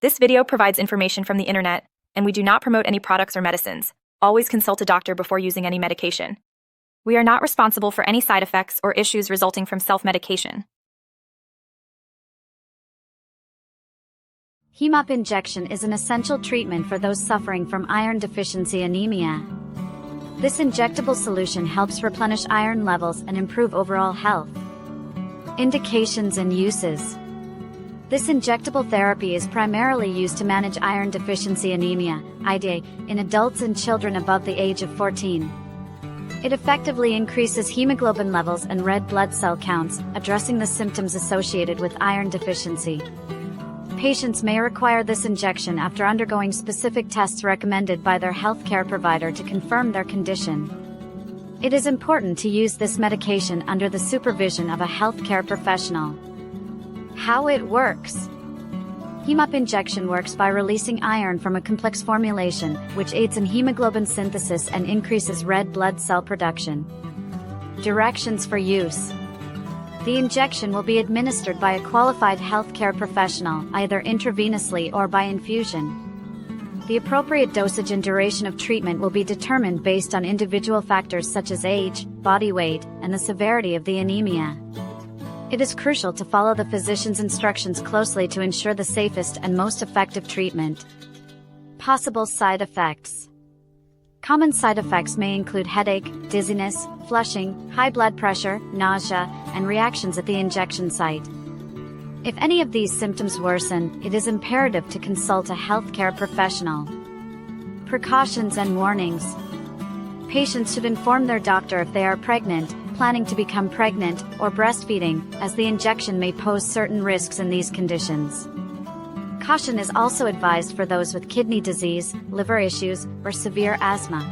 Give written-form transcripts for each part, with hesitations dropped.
This video provides information from the internet, and we do not promote any products or medicines. Always consult a doctor before using any medication. We are not responsible for any side effects or issues resulting from self-medication. Haem Up Injection is an essential treatment for those suffering from iron deficiency anemia. This injectable solution helps replenish iron levels and improve overall health. Indications and uses. This injectable therapy is primarily used to manage iron deficiency anemia, IDA, in adults and children above the age of 14. It effectively increases hemoglobin levels and red blood cell counts, addressing the symptoms associated with iron deficiency. Patients may require this injection after undergoing specific tests recommended by their healthcare provider to confirm their condition. It is important to use this medication under the supervision of a healthcare professional. How it works. Haem Up Injection works by releasing iron from a complex formulation, which aids in hemoglobin synthesis and increases red blood cell production. Directions for use. The injection will be administered by a qualified healthcare professional, either intravenously or by infusion. The appropriate dosage and duration of treatment will be determined based on individual factors such as age, body weight, and the severity of the anemia. It is crucial to follow the physician's instructions closely to ensure the safest and most effective treatment. Possible side effects. Common side effects may include headache, dizziness, flushing, high blood pressure, nausea, and reactions at the injection site. If any of these symptoms worsen, it is imperative to consult a healthcare professional. Precautions and warnings. Patients should inform their doctor if they are pregnant, planning to become pregnant, or breastfeeding, as the injection may pose certain risks in these conditions. Caution is also advised for those with kidney disease, liver issues, or severe asthma.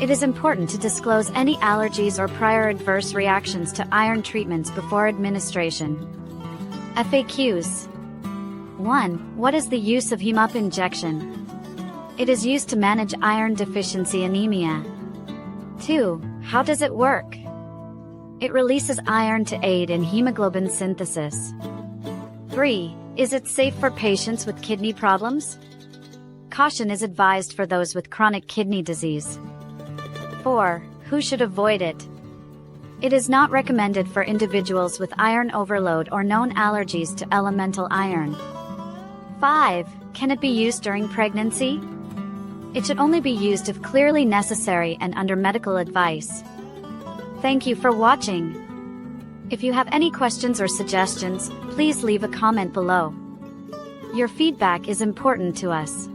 It is important to disclose any allergies or prior adverse reactions to iron treatments before administration. FAQs. 1. What is the use of Haem Up Injection? It is used to manage iron deficiency anemia. 2. How does it work? It releases iron to aid in hemoglobin synthesis. 3. Is it safe for patients with kidney problems? Caution is advised for those with chronic kidney disease. 4. Who should avoid it? It is not recommended for individuals with iron overload or known allergies to elemental iron. 5. Can it be used during pregnancy? It should only be used if clearly necessary and under medical advice. Thank you for watching. If you have any questions or suggestions, please leave a comment below. Your feedback is important to us.